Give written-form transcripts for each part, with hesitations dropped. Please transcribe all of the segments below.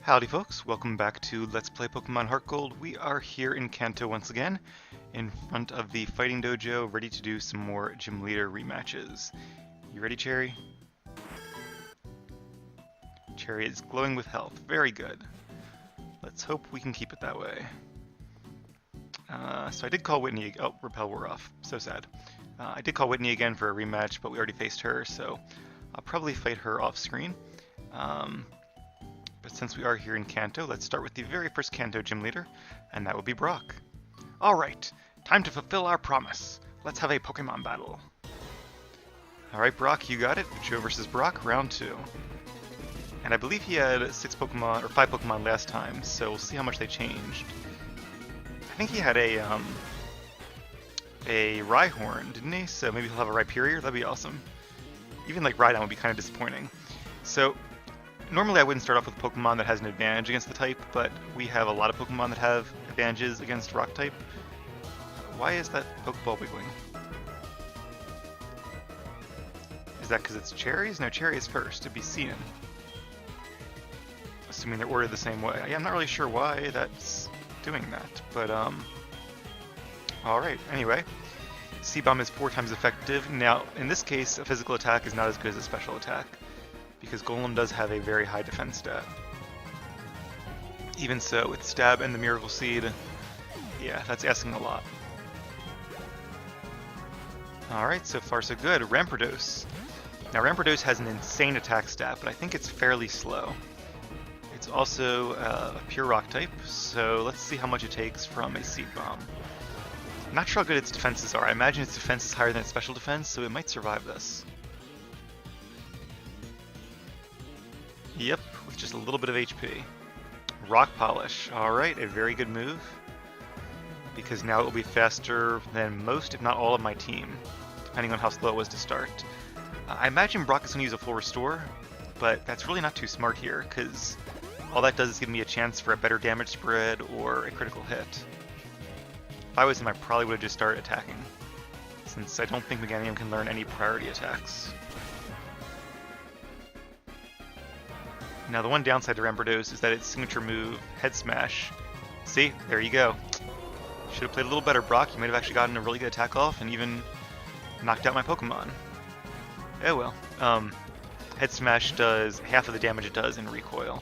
Howdy folks, welcome back to Let's Play Pokemon Heartgold. We are here in Kanto once again, in front of the Fighting Dojo, ready to do some more Gym Leader rematches. You ready, Cherry? Cherry is glowing with health, very good. Let's hope we can keep it that way. So I did call Whitney, oh, Repel wore off, so sad. I did call Whitney again for a rematch, but we already faced her, so I'll probably fight her off screen. But since we are here in Kanto, let's start with the very first Kanto gym leader, and that will be Brock. Alright, time to fulfill our promise. Let's have a Pokemon battle. Alright Brock, you got it. Joe versus Brock, round 2. And I believe he had 5 Pokemon last time, so we'll see how much they changed. I think he had a Rhyhorn, didn't he? So maybe he'll have a Rhyperior, that'd be awesome. Even like Rhydon would be kind of disappointing. So normally I wouldn't start off with a Pokemon that has an advantage against the type, but we have a lot of Pokemon that have advantages against Rock type. Why is that Pokeball wiggling? Is that because it's Cherries? No, Cherry is first. It'd be Cian. Assuming they're ordered the same way. Yeah, I'm not really sure why that's doing that, but alright, anyway. C-Bomb is 4 times effective. Now, in this case, a physical attack is not as good as a special attack, because Golem does have a very high defense stat. Even so, with Stab and the Miracle Seed, yeah, that's asking a lot. Alright, so far so good. Rampardos. Now Rampardos has an insane attack stat, but I think it's fairly slow. It's also a pure rock type, so let's see how much it takes from a Seed Bomb. I'm not sure how good its defenses are. I imagine its defense is higher than its special defense, so it might survive this. Yep, with just a little bit of HP. Rock Polish. Alright, a very good move. Because now it will be faster than most, if not all, of my team, depending on how slow it was to start. I imagine Brock is going to use a full restore, but that's really not too smart here, because all that does is give me a chance for a better damage spread or a critical hit. If I was him, I probably would have just started attacking, since I don't think Meganium can learn any priority attacks. Now the one downside to Rampardos is that its signature move, Head Smash. See, there you go. Should have played a little better, Brock. You might have actually gotten a really good attack off and even knocked out my Pokemon. Oh well. Head Smash does half of the damage it does in recoil.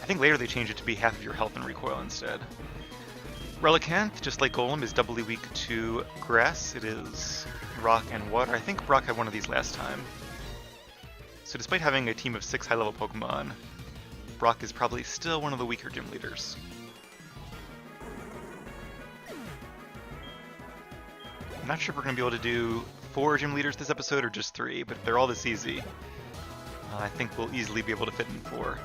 I think later they changed it to be half of your health in recoil instead. Relicanth, just like Golem, is doubly weak to grass. It is rock and water. I think Brock had one of these last time. So despite having a team of 6 high-level Pokemon, Brock is probably still one of the weaker gym leaders. I'm not sure if we're going to be able to do 4 gym leaders this episode or just 3, but if they're all this easy, I think we'll easily be able to fit in 4.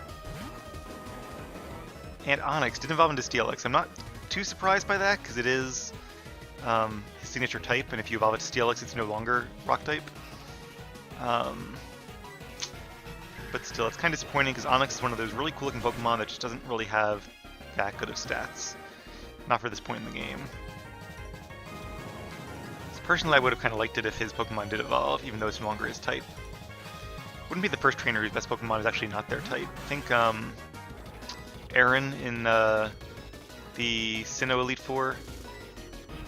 And Onix did evolve into Steelix. I'm not too surprised by that, because it is his signature type, and if you evolve it to Steelix, it's no longer rock type. But still, it's kind of disappointing because Onix is one of those really cool looking Pokemon that just doesn't really have that good of stats. Not for this point in the game. So personally, I would have kind of liked it if his Pokemon did evolve, even though it's no longer his type. Wouldn't be the first trainer whose best Pokemon is actually not their type. I think Aaron in the Sinnoh Elite Four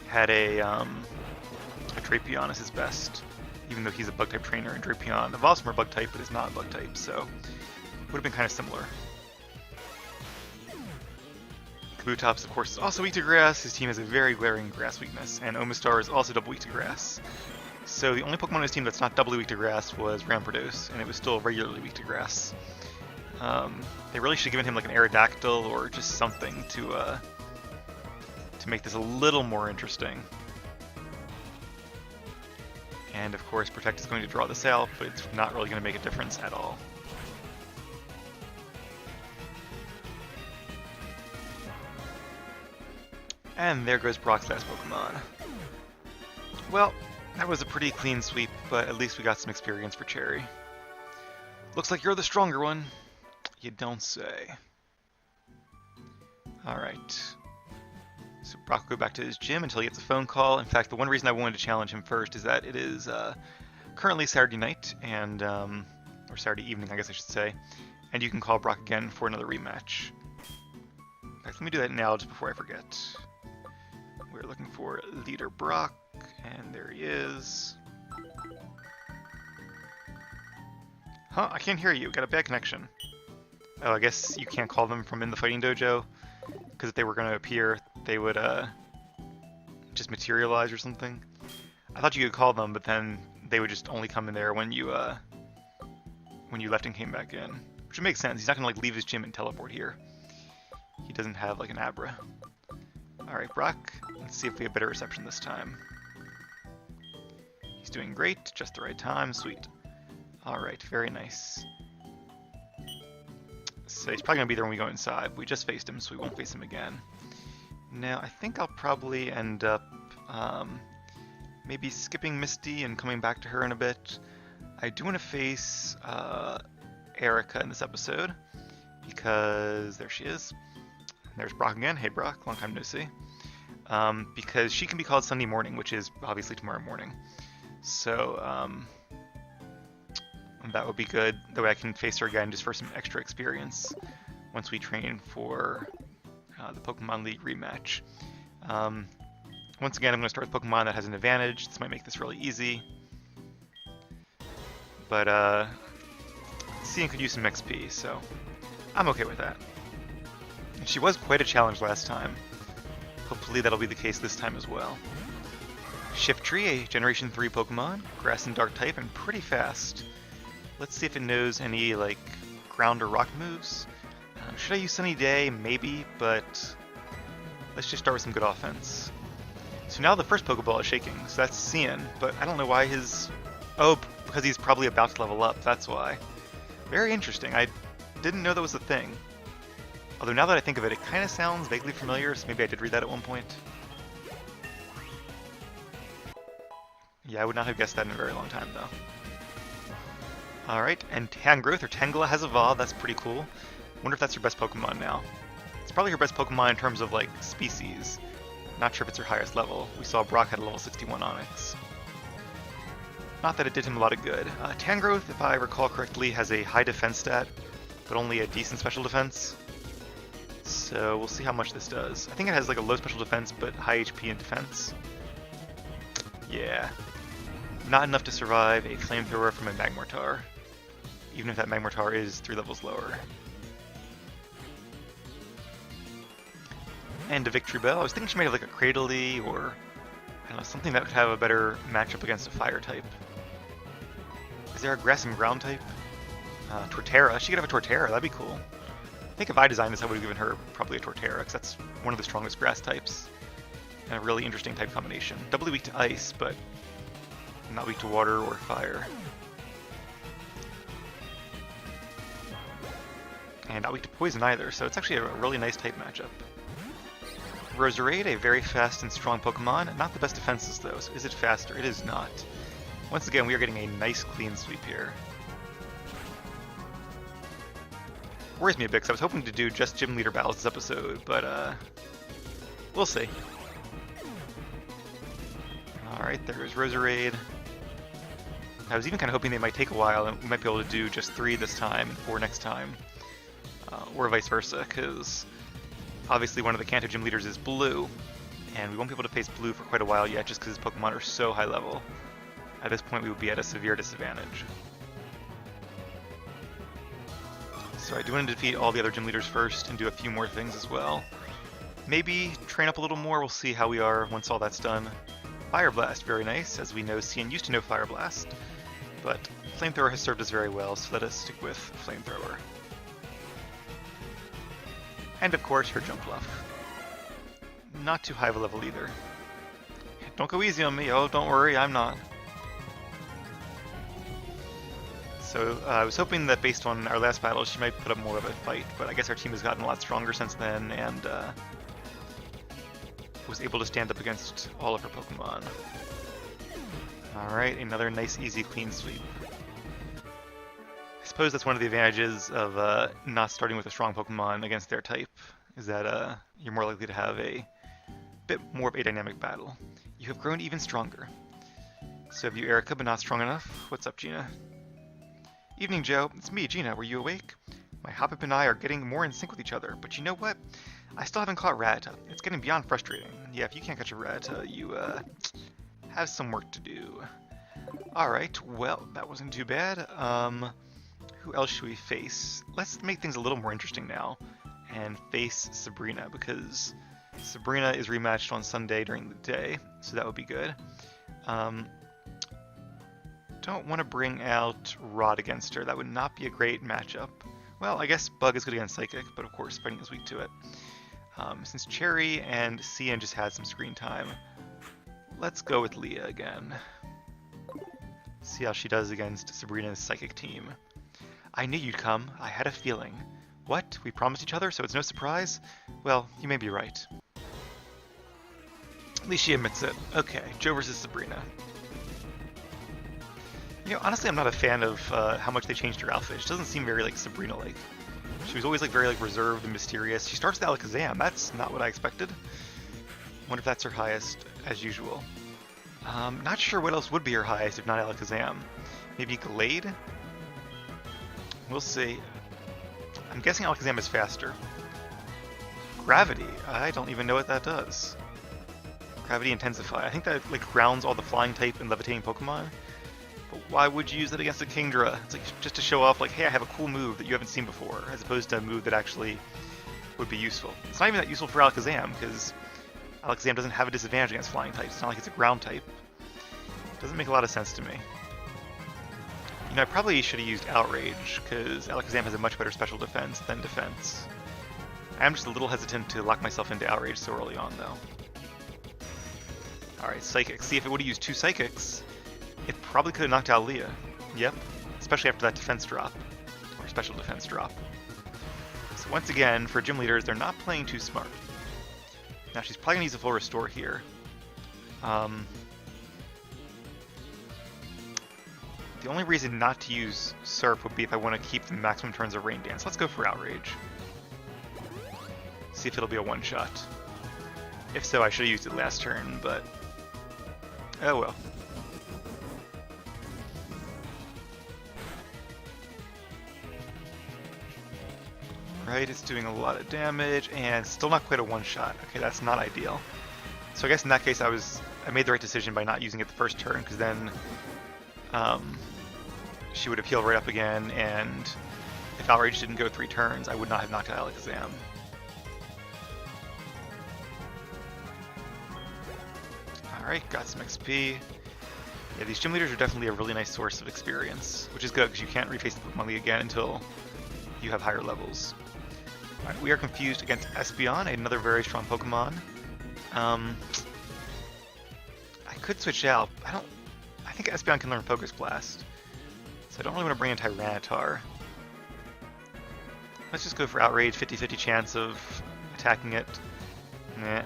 had a Drapion as his best, even though he's a Bug-type trainer, and Drapion evolves from a Bug-type, but is not a Bug-type, so would have been kind of similar. Kabutops, of course, is also weak to grass. His team has a very glaring grass weakness, and Omastar is also double weak to grass. So the only Pokemon on his team that's not doubly weak to grass was Rampardos, and it was still regularly weak to grass. They really should have given him like an Aerodactyl or just something to make this a little more interesting. And of course, Protect is going to draw this out, but it's not really going to make a difference at all. And there goes Brock's last Pokemon. Well, that was a pretty clean sweep, but at least we got some experience for Cherry. Looks like you're the stronger one. You don't say. Alright. So Brock will go back to his gym until he gets a phone call. In fact, the one reason I wanted to challenge him first is that it is currently Saturday night, and or Saturday evening, I guess I should say, And you can call Brock again for another rematch. In fact, let me do that now just before I forget. We're looking for Leader Brock, and there he is. Huh, I can't hear you. Got a bad connection. Oh, I guess you can't call them from in the fighting dojo, because if they were going to appear, they would just materialize or something. I thought you could call them, but then they would just only come in there when you left and came back in, which makes sense. He's not going to like leave his gym and teleport here. He doesn't have like an Abra. All right, Brock. Let's see if we have better reception this time. He's doing great, just the right time. Sweet. All right, very nice. So he's probably going to be there when we go inside. We just faced him, so we won't face him again. Now, I think I'll probably end up maybe skipping Misty and coming back to her in a bit. I do want to face Erica in this episode, because there she is. There's Brock again. Hey Brock, long time no see. Because she can be called Sunday morning, which is obviously tomorrow morning. So that would be good. That way I can face her again just for some extra experience once we train for the Pokemon League rematch. Once again, I'm going to start with Pokemon that has an advantage. This might make this really easy. But Cian could use some XP, so I'm okay with that. She was quite a challenge last time. Hopefully that'll be the case this time as well. Shiftry, a Generation 3 Pokemon, Grass and Dark type, and pretty fast. Let's see if it knows any, like, ground or rock moves. Should I use Sunny Day? Maybe, but let's just start with some good offense. So now the first Pokeball is shaking, so that's Cian, but I don't know why his... Oh, because he's probably about to level up, that's why. Very interesting. I didn't know that was a thing. Although now that I think of it, it kind of sounds vaguely familiar, so maybe I did read that at one point. Yeah, I would not have guessed that in a very long time, though. Alright, and Tangrowth, or Tangela, has evolved. That's pretty cool. Wonder if that's her best Pokemon now. It's probably her best Pokemon in terms of, like, species. Not sure if it's her highest level. We saw Brock had a level 61 Onix. Not that it did him a lot of good. Tangrowth, if I recall correctly, has a high defense stat, but only a decent special defense. So we'll see how much this does. I think it has like a low special defense, but high HP and defense. Yeah. Not enough to survive a flamethrower from a Magmortar. Even if that Magmortar is 3 levels lower. And a Victory Bell. I was thinking she might have like a Cradily or I don't know, something that would have a better matchup against a fire type. Is there a grass and ground type? Torterra. She could have a Torterra, that'd be cool. I think if I designed this, I would have given her probably a Torterra, because that's one of the strongest grass types. And a really interesting type combination. Doubly weak to ice, but not weak to water or fire. And not weak to poison either, so it's actually a really nice type matchup. Roserade, a very fast and strong Pokemon. Not the best defenses though, so is it faster? It is not. Once again, we are getting a nice clean sweep here. Worries me a bit, because I was hoping to do just gym leader battles this episode, but we'll see. Alright, there's Roserade. I was even kind of hoping they might take a while, and we might be able to do just 3 this time and 4 next time. Or vice versa, because obviously one of the Kanto gym leaders is Blue, and we won't be able to face Blue for quite a while yet just because his Pokemon are so high level. At this point we would be at a severe disadvantage. So I do want to defeat all the other gym leaders first and do a few more things as well. Maybe train up a little more, we'll see how we are once all that's done. Fire Blast, very nice. As we know, Cian used to know Fire Blast, but Flamethrower has served us very well, so let us stick with Flamethrower. And of course, her Jump Bluff. Not too high of a level either. Don't go easy on me, oh don't worry, I'm not. So I was hoping that based on our last battle, she might put up more of a fight, but I guess our team has gotten a lot stronger since then, and was able to stand up against all of her Pokemon. Alright, another nice, easy, clean sweep. I suppose that's one of the advantages of not starting with a strong Pokemon against their type, is that you're more likely to have a bit more of a dynamic battle. You have grown even stronger. So have you, Erica, but not strong enough? What's up, Gina? Evening, Joe. It's me, Gina. Were you awake? My Hoppip and I are getting more in sync with each other, but you know what? I still haven't caught Rattata. It's getting beyond frustrating. Yeah, if you can't catch a Rattata, you have some work to do. Alright, well, that wasn't too bad. Who else should we face? Let's make things a little more interesting now and face Sabrina, because Sabrina is rematched on Sunday during the day, so that would be good. Don't want to bring out Rod against her. That would not be a great matchup. Well, I guess Bug is good against Psychic, but of course Fighting is weak to it. Since Cherry and Cian just had some screen time, let's go with Leah again. See how she does against Sabrina's Psychic team. I knew you'd come. I had a feeling. What? We promised each other, so it's no surprise? Well, you may be right. At least she admits it. Okay, Joe versus Sabrina. You know, honestly, I'm not a fan of how much they changed her outfit. She doesn't seem very, like, Sabrina-like. She was always, like, very, like, reserved and mysterious. She starts with Alakazam. That's not what I expected. Wonder if that's her highest, as usual. Not sure what else would be her highest if not Alakazam. Maybe Glade? We'll see. I'm guessing Alakazam is faster. Gravity? I don't even know what that does. Gravity Intensify. I think that, like, grounds all the flying type and levitating Pokemon. But why would you use it against a Kingdra? It's like just to show off, like, hey, I have a cool move that you haven't seen before, as opposed to a move that actually would be useful. It's not even that useful for Alakazam, because Alakazam doesn't have a disadvantage against flying types. It's not like it's a ground type. It doesn't make a lot of sense to me. You know, I probably should have used Outrage, because Alakazam has a much better special defense than defense. I am just a little hesitant to lock myself into Outrage so early on, though. Alright, Psychic. See, if it would have used 2 Psychics, it probably could have knocked out Leah. Yep, especially after that defense drop, or special defense drop. So once again, for gym leaders, they're not playing too smart. Now she's probably going to use a full restore here. The only reason not to use Surf would be if I want to keep the maximum turns of Rain Dance. Let's go for Outrage. See if it'll be a one-shot. If so, I should have used it last turn, but oh well. Right, it's doing a lot of damage, and still not quite a one-shot. Okay, that's not ideal. So I guess in that case I made the right decision by not using it the first turn, because then she would have healed right up again, and if Outrage didn't go 3 turns, I would not have knocked out Alakazam. Alright, got some XP. Yeah, these gym leaders are definitely a really nice source of experience, which is good, because you can't reface the Pokemon League again until you have higher levels. Alright, we are confused against Espeon, another very strong Pokemon. I could switch out. I think Espeon can learn Focus Blast, so I don't really want to bring in Tyranitar. Let's just go for Outrage, 50-50 chance of attacking it. Nah.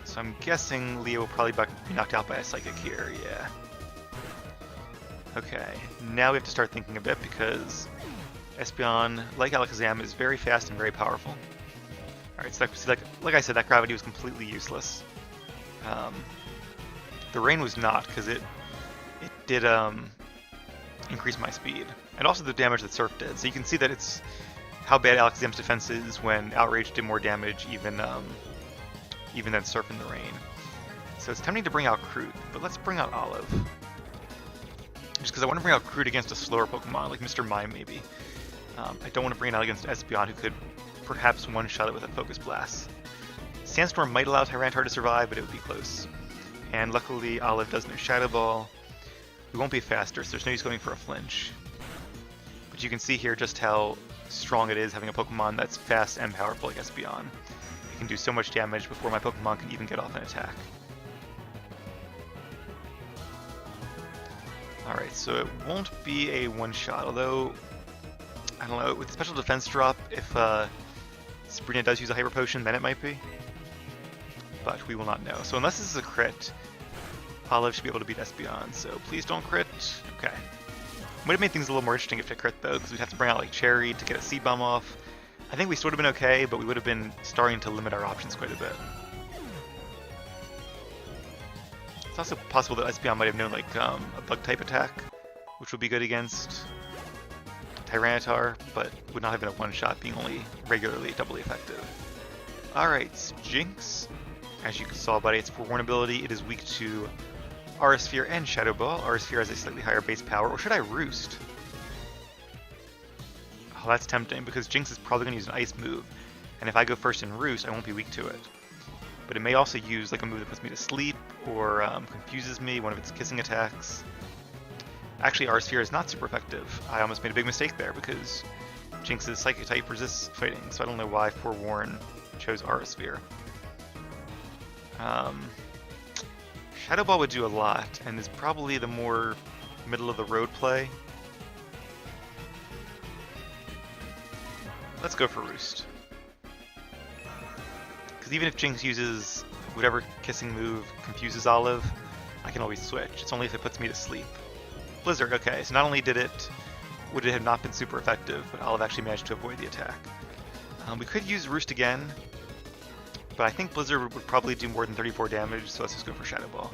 So I'm guessing Leo will probably be knocked out by a Psychic here, yeah. Okay, now we have to start thinking a bit, because Espeon, like Alakazam, is very fast and very powerful. Alright, so like I said, that Gravity was completely useless. The Rain was not, because it did increase my speed. And also the damage that Surf did. So you can see that it's how bad Alakazam's defense is when Outrage did more damage even than Surf in the Rain. So it's tempting to bring out Kroot, but let's bring out Olive. Just because I want to bring out Kroot against a slower Pokemon, like Mr. Mime maybe. I don't want to bring it out against Espeon, who could perhaps one-shot it with a Focus Blast. Sandstorm might allow Tyranitar to survive, but it would be close. And luckily, Olive does no Shadow Ball. We won't be faster, so there's no use going for a flinch. But you can see here just how strong it is having a Pokemon that's fast and powerful like Espeon. It can do so much damage before my Pokemon can even get off an attack. Alright, so it won't be a one-shot, although, I don't know, with the special defense drop, if Sabrina does use a Hyper Potion, then it might be. But we will not know. So unless this is a crit, Olive should be able to beat Espeon, so please don't crit. Okay. Would have made things a little more interesting if it crit, though, because we'd have to bring out, like, Cherry to get a Seed Bomb off. I think we still would have been okay, but we would have been starting to limit our options quite a bit. It's also possible that Espeon might have known, like, a Bug-type attack, which would be good against Tyranitar, but would not have been a one-shot, being only regularly doubly effective. Alright, Jinx. As you saw by its Forewarn ability, it is weak to Aura Sphere and Shadow Ball. Aura Sphere has a slightly higher base power, or should I Roost? Oh, that's tempting, because Jinx is probably going to use an Ice move, and if I go first and Roost, I won't be weak to it. But it may also use like a move that puts me to sleep, or confuses me, one of its kissing attacks. Actually, Aura Sphere is not super effective. I almost made a big mistake there, because Jinx's Psychic type resists fighting, so I don't know why Forewarn chose Aura Sphere. Shadow Ball would do a lot, and is probably the more middle-of-the-road play. Let's go for Roost. Because even if Jinx uses whatever kissing move confuses Olive, I can always switch. It's only if it puts me to sleep. Blizzard, okay, so not only would it have not been super effective, but Olive actually managed to avoid the attack. We could use Roost again, but I think Blizzard would probably do more than 34 damage, so let's just go for Shadow Ball.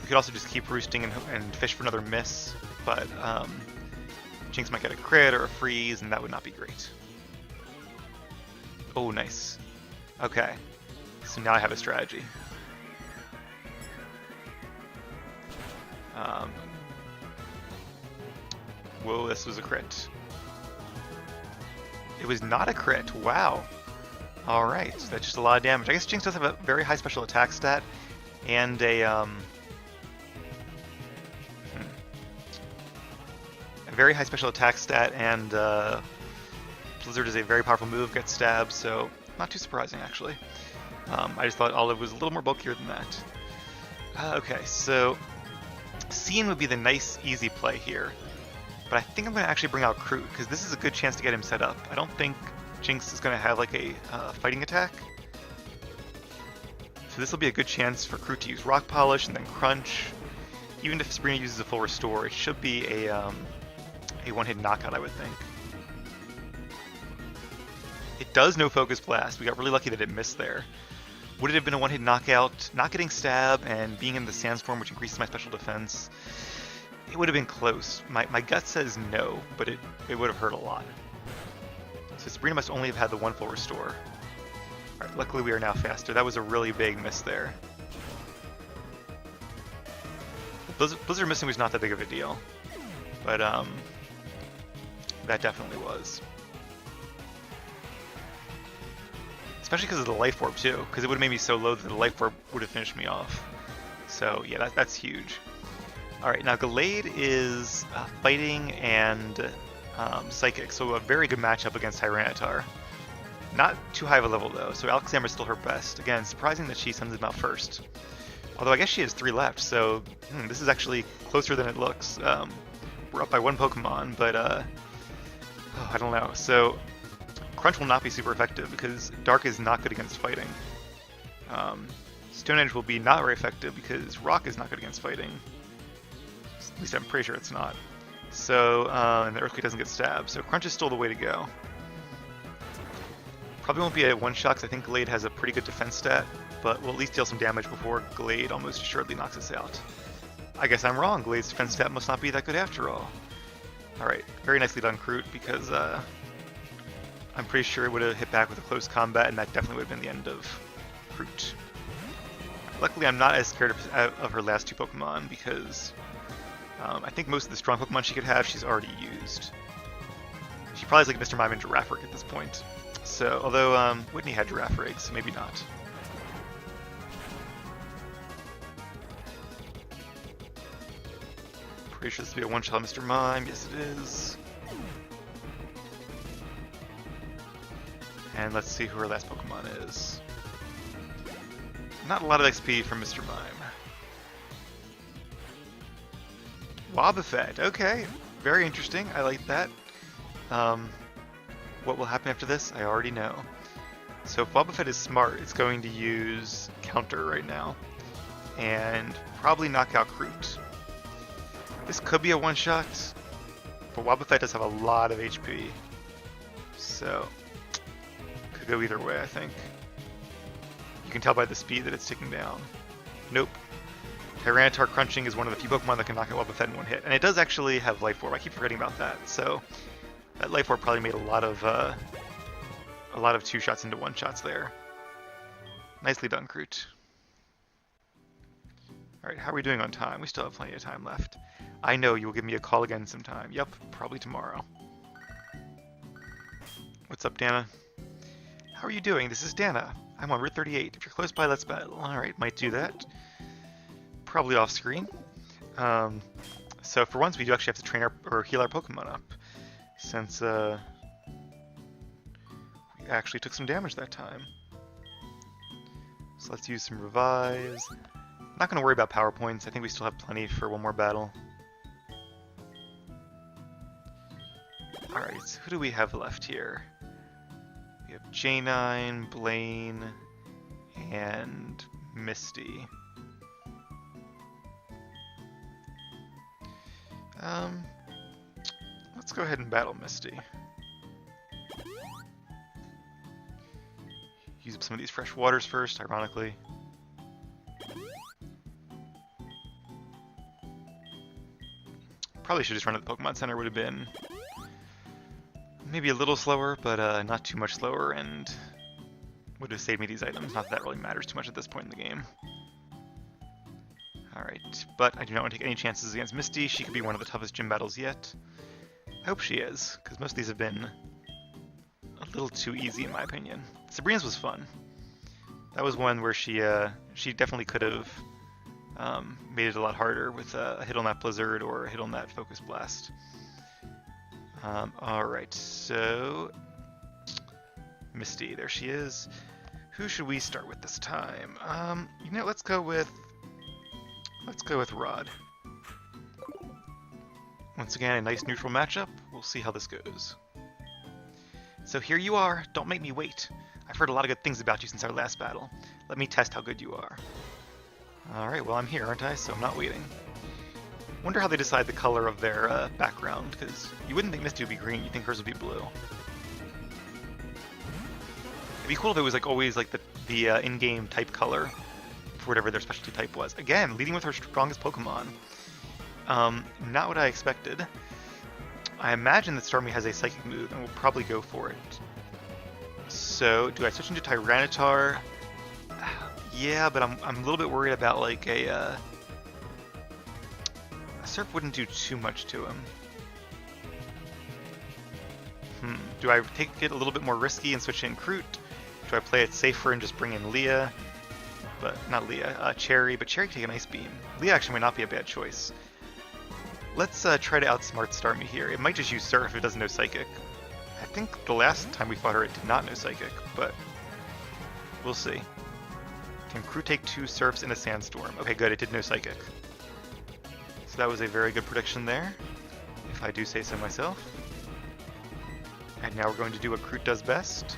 We could also just keep roosting and fish for another miss, but Jinx might get a crit or a freeze, and that would not be great. Oh, nice. Okay, so now I have a strategy. Whoa, this was a crit. It was not a crit, wow. Alright, so that's just a lot of damage. I guess Jinx does have a very high special attack stat, and a very high special attack stat, and Blizzard is a very powerful move, gets stabbed, so not too surprising actually. I just thought Olive was a little more bulkier than that. Okay, so Scene would be the nice, easy play here, but I think I'm going to actually bring out Kroot, because this is a good chance to get him set up. I don't think Jinx is going to have like a fighting attack, so this will be a good chance for Kroot to use Rock Polish and then Crunch. Even if Sabrina uses a full restore, it should be a one-hit knockout, I would think. It does no Focus Blast. We got really lucky that it missed there. Would it have been a one-hit knockout, not getting stabbed and being in the Sandstorm, which increases my special defense? It would have been close. My gut says no, but it would have hurt a lot. So Sabrina must only have had the one full restore. Alright, luckily we are now faster. That was a really big miss there. Blizzard missing was not that big of a deal, but that definitely was. Especially because of the Life Orb too, because it would have made me so low that the Life Orb would have finished me off. So yeah, that's huge. Alright, now Gallade is fighting and psychic, so a very good matchup against Tyranitar. Not too high of a level though, so Alexander is still her best. Again, surprising that she sends him out first. Although I guess she has 3 left, so this is actually closer than it looks. We're up by 1 Pokemon, but I don't know. So Crunch will not be super effective because Dark is not good against fighting. Stone Edge will be not very effective because Rock is not good against fighting. At least I'm pretty sure it's not. So, and the Earthquake doesn't get stabbed, so Crunch is still the way to go. Probably won't be a one-shot because I think Gallade has a pretty good defense stat, but we'll at least deal some damage before Gallade almost assuredly knocks us out. I guess I'm wrong, Gallade's defense stat must not be that good after all. Alright, very nicely done Kroot, because I'm pretty sure it would have hit back with a close combat, and that definitely would have been the end of Kroot. Luckily I'm not as scared of her last 2 Pokemon, because I think most of the strong Pokemon she could have, she's already used. She probably is like Mr. Mime and Girafarig at this point. So, although Whitney had Girafarig, so maybe not. Pretty sure this will be a one-shot Mr. Mime. Yes, it is. And let's see who our last Pokemon is. Not a lot of XP from Mr. Mime. Wobbuffet, okay. Very interesting, I like that. What will happen after this? I already know. So if Wobbuffet is smart, it's going to use Counter right now. And probably knock out Kroot. This could be a one-shot, but Wobbuffet does have a lot of HP. So, could go either way, I think. You can tell by the speed that it's ticking down. Nope. Tyranitar crunching is one of the few Pokemon that can knock out Wobbuffet in one hit, and it does actually have Life Orb. I keep forgetting about that. So that Life Orb probably made a lot of 2-shots into 1-shots there. Nicely done, Kroot. All right, how are we doing on time? We still have plenty of time left. I know you will give me a call again sometime. Yep, probably tomorrow. What's up, Dana? How are you doing? This is Dana. I'm on Route 38. If you're close by, let's battle. All right, might do that. Probably off screen. So for once, we do actually have to train or heal our Pokemon up, since we actually took some damage that time. So let's use some revives. Not going to worry about power points. I think we still have plenty for one more battle. Alright, so who do we have left here? We have J9, Blaine, and Misty. Let's go ahead and battle Misty. Use up some of these fresh waters first, ironically. Probably should just run to the Pokemon Center, would have been maybe a little slower, but not too much slower, and would have saved me these items. Not that that really matters too much at this point in the game. Alright, but I do not want to take any chances against Misty. She could be one of the toughest gym battles yet. I hope she is, because most of these have been a little too easy in my opinion. Sabrina's was fun. That was one where she definitely could have made it a lot harder with a hit on that Blizzard or a hit on that Focus Blast. Alright, so Misty, there she is. Who should we start with this time? You know, let's go with Rod. Once again, a nice neutral matchup. We'll see how this goes. So here you are. Don't make me wait. I've heard a lot of good things about you since our last battle. Let me test how good you are. Alright, well I'm here, aren't I? So I'm not waiting. Wonder how they decide the color of their background, because you wouldn't think Misty would be green, you'd think hers would be blue. It'd be cool if it was like always like the in-game type color for whatever their specialty type was. Again, leading with her strongest Pokemon. Not what I expected. I imagine that Starmie has a Psychic move, and will probably go for it. So, do I switch into Tyranitar? Yeah, but I'm a little bit worried about like a Surf wouldn't do too much to him. Do I take it a little bit more risky and switch in Kroot? Do I play it safer and just bring in Leah? But not Leah, Cherry, but Cherry can take an Ice Beam. Leah actually might not be a bad choice. Let's try to outsmart Starmie here. It might just use Surf if it doesn't know Psychic. I think the last time we fought her it did not know Psychic, but we'll see. Can Kroot take 2 Surfs in a Sandstorm? Okay, good, it did know Psychic. So that was a very good prediction there, if I do say so myself. And now we're going to do what Kroot does best.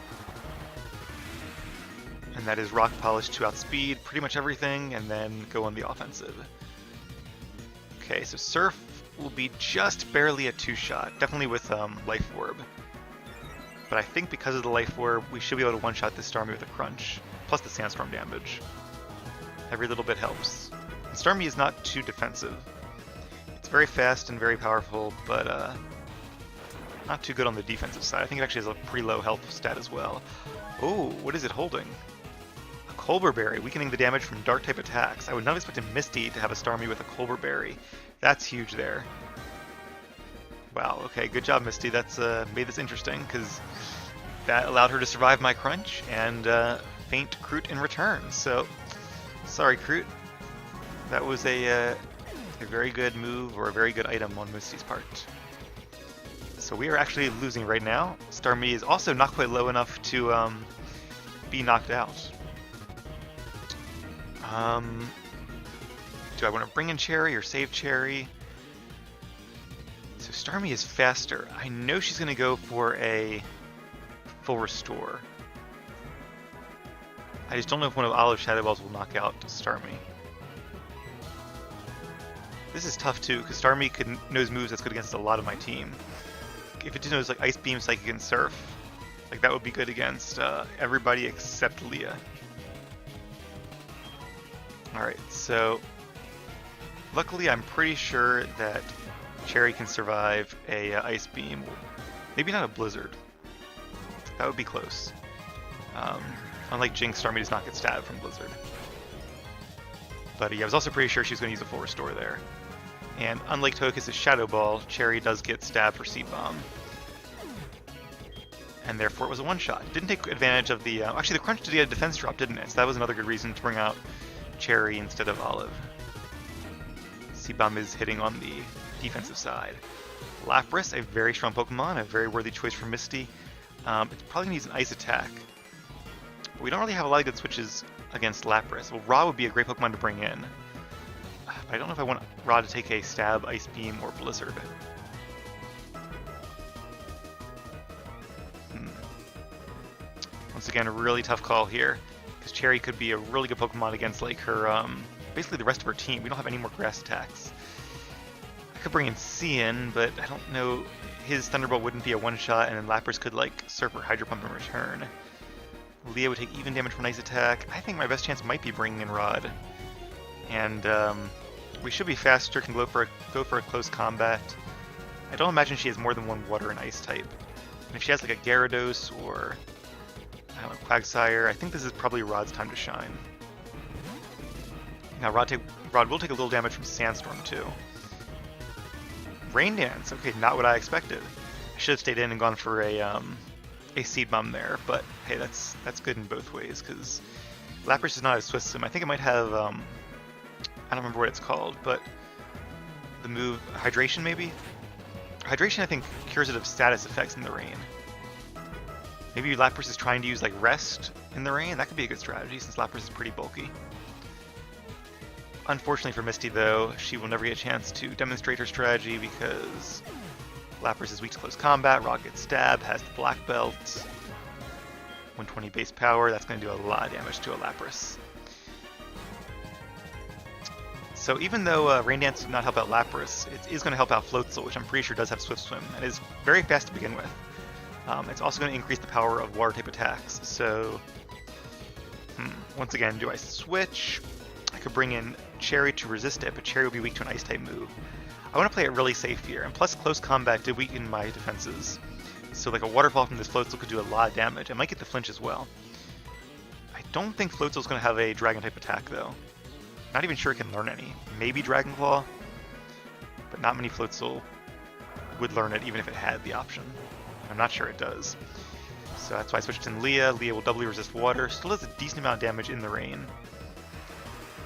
And that is Rock Polish to outspeed pretty much everything, and then go on the offensive. Okay, so Surf will be just barely a 2-shot, definitely with Life Orb. But I think because of the Life Orb, we should be able to one-shot this Starmie with a Crunch, plus the Sandstorm damage. Every little bit helps. And Starmie is not too defensive. It's very fast and very powerful, but not too good on the defensive side. I think it actually has a pretty low health stat as well. Oh, what is it holding? A Colbur Berry, weakening the damage from Dark-type attacks. I would not have expected Misty to have a Starmie with a Colbur Berry. That's huge there. Wow, okay, good job, Misty. That's made this interesting, because that allowed her to survive my Crunch and faint Kroot in return. So, sorry, Kroot. That was a very good move, or a very good item on Misty's part. So we are actually losing right now. Starmie is also not quite low enough to be knocked out. Do I want to bring in Cherry or save Cherry? So Starmie is faster. I know she's going to go for a full restore. I just don't know if one of Olive's Shadow Balls will knock out Starmie. This is tough too, because Starmie knows moves that's good against a lot of my team. If it just knows like Ice Beam, Psychic, and Surf, like that would be good against everybody except Leah. Alright, so Luckily, I'm pretty sure that Cherry can survive a Ice Beam. Maybe not a Blizzard. That would be close. Unlike Jinx, Starmie does not get stabbed from Blizzard. But yeah, I was also pretty sure she was going to use a full restore there. And unlike Togekiss' Shadow Ball, Cherry does get stabbed for Seed Bomb. And therefore it was a one-shot. Didn't take advantage of the... actually, the Crunch did get a defense drop, didn't it? So that was another good reason to bring out Cherry instead of Olive. Seed Bomb is hitting on the defensive side. Lapras, a very strong Pokemon, a very worthy choice for Misty. It's probably going to use an Ice attack. But we don't really have a lot of good switches against Lapras. Well, Ra would be a great Pokemon to bring in. But I don't know if I want Ra to take a Stab, Ice Beam, or Blizzard. Once again, a really tough call here, because Cherry could be a really good Pokemon against like her, basically the rest of her team. We don't have any more grass attacks. I could bring in Cian, but I don't know. His Thunderbolt wouldn't be a one-shot, and then Lapras could like Surf or Hydro Pump in return. Leah would take even damage from an Ice attack. I think my best chance might be bringing in Rod, and we should be faster. Can go for a close combat. I don't imagine she has more than one Water and Ice type. And if she has like a Gyarados or I don't know, Quagsire, I think this is probably Rod's time to shine. Now Rod will take a little damage from Sandstorm too. Rain Dance, okay, not what I expected. I should have stayed in and gone for a Seed Bomb there, but hey, that's good in both ways, because Lapras is not as Swift Swim. I think it might have, I don't remember what it's called, but the move, Hydration maybe? Hydration, I think, cures it of status effects in the rain. Maybe Lapras is trying to use like Rest in the rain. That could be a good strategy since Lapras is pretty bulky. Unfortunately for Misty though, she will never get a chance to demonstrate her strategy because Lapras is weak to close combat, Rock gets stabbed, has the Black Belt, 120 base power, that's going to do a lot of damage to a Lapras. So even though Rain Dance did not help out Lapras, it is going to help out Floatzel, which I'm pretty sure does have Swift Swim, and is very fast to begin with. It's also going to increase the power of Water-type attacks, so... once again, do I switch? I could bring in Cherry to resist it, but Cherry will be weak to an Ice-type move. I want to play it really safe here, and plus close combat did weaken my defenses. So like a Waterfall from this Floatzel could do a lot of damage. I might get the flinch as well. I don't think Floatzel's going to have a Dragon-type attack, though. Not even sure it can learn any. Maybe Dragon Claw, but not many Floatzel would learn it even if it had the option. I'm not sure it does. So that's why I switched in Leah. Leah will doubly resist water. Still does a decent amount of damage in the rain.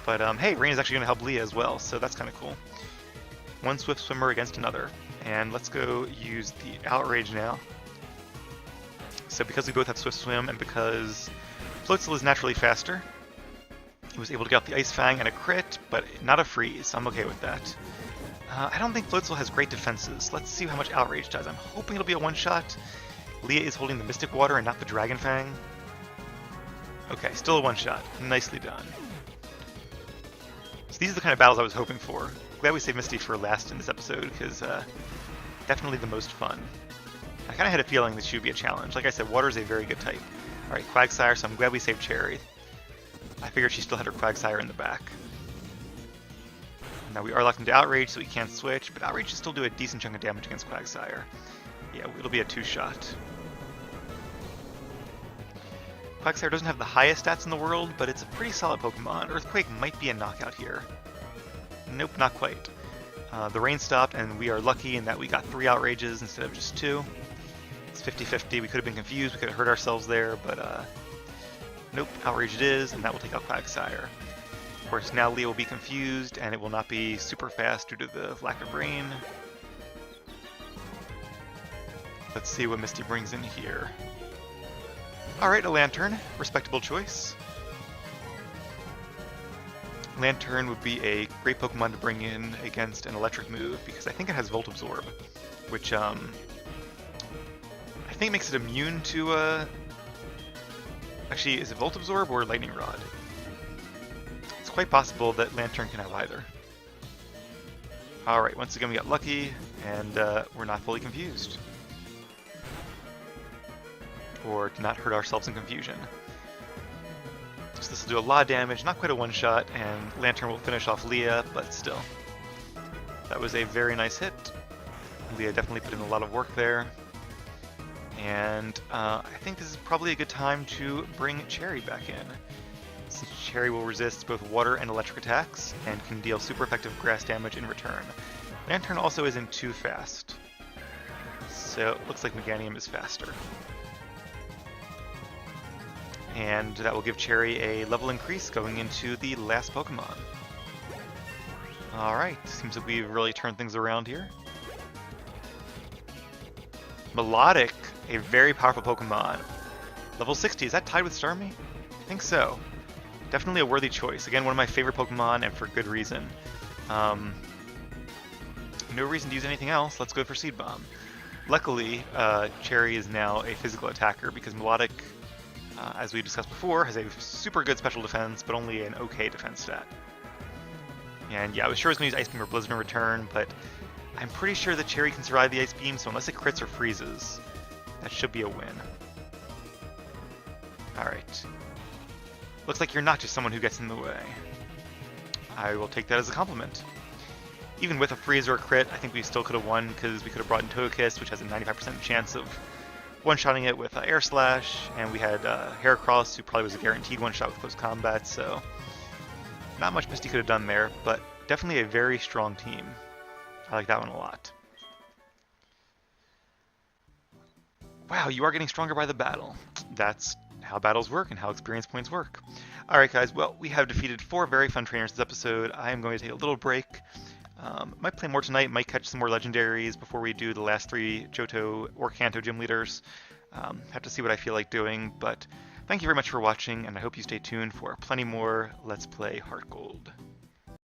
But hey, rain is actually going to help Leah as well, so that's kind of cool. One Swift Swimmer against another. And let's go use the Outrage now. So because we both have Swift Swim and because Floatzel is naturally faster, he was able to get off the Ice Fang and a crit, but not a freeze, so I'm okay with that. I don't think Floatzel has great defenses. Let's see how much Outrage does. I'm hoping it'll be a one-shot. Leah is holding the Mystic Water and not the Dragon Fang. Okay, still a one-shot. Nicely done. So these are the kind of battles I was hoping for. Glad we saved Misty for last in this episode, because definitely the most fun. I kind of had a feeling this should be a challenge. Like I said, Water is a very good type. Alright, Quagsire, so I'm glad we saved Cherry. I figured she still had her Quagsire in the back. Now we are locked into Outrage, so we can't switch, but Outrage should still do a decent chunk of damage against Quagsire. Yeah, it'll be a two-shot. Quagsire doesn't have the highest stats in the world, but it's a pretty solid Pokemon. Earthquake might be a knockout here. Nope, not quite. The rain stopped, and we are lucky in that we got 3 Outrages instead of just 2. It's 50-50. We could have been confused, we could have hurt ourselves there, but nope, Outrage it is, and that will take out Quagsire. Of course, now Leah will be confused, and it will not be super fast due to the lack of rain. Let's see what Misty brings in here. Alright, a Lantern. Respectable choice. Lantern would be a great Pokemon to bring in against an electric move, because I think it has Volt Absorb, which I think makes it immune to... Actually, is it Volt Absorb or Lightning Rod? It's quite possible that Lantern can have either. Alright, once again we got lucky, and we're not fully confused. Or to not hurt ourselves in confusion. So this will do a lot of damage, not quite a one-shot, and Lantern will finish off Leah, but still. That was a very nice hit. Leah definitely put in a lot of work there. And I think this is probably a good time to bring Cherry back in. Since Cherry will resist both water and electric attacks, and can deal super effective grass damage in return. Lantern also isn't too fast, so it looks like Meganium is faster. And that will give Cherry a level increase going into the last Pokemon. Alright, seems like we've really turned things around here. Melodic, a very powerful Pokemon. Level 60, is that tied with Starmie? I think so. Definitely a worthy choice. Again, one of my favorite Pokemon, and for good reason. No reason to use anything else, let's go for Seed Bomb. Luckily, Cherry is now a physical attacker, because Melodic, as we discussed before, has a super good special defense, but only an okay defense stat. And yeah, I was sure I was going to use Ice Beam or Blizzard in return, but I'm pretty sure that Cherry can survive the Ice Beam, so unless it crits or freezes, that should be a win. Alright. Looks like you're not just someone who gets in the way. I will take that as a compliment. Even with a freeze or a crit, I think we still could have won, because we could have brought in Togekiss, which has a 95% chance of one-shotting it with Air Slash, and we had Heracross, who probably was a guaranteed one-shot with close combat, so not much Misty could have done there, but definitely a very strong team. I like that one a lot. Wow, you are getting stronger by the battle. That's how battles work and how experience points work. Alright guys, well, we have defeated 4 very fun trainers this episode. I am going to take a little break. Might play more tonight, might catch some more legendaries before we do the last 3 Johto or Kanto gym leaders. Have to see what I feel like doing, but thank you very much for watching, and I hope you stay tuned for plenty more Let's Play Heartgold.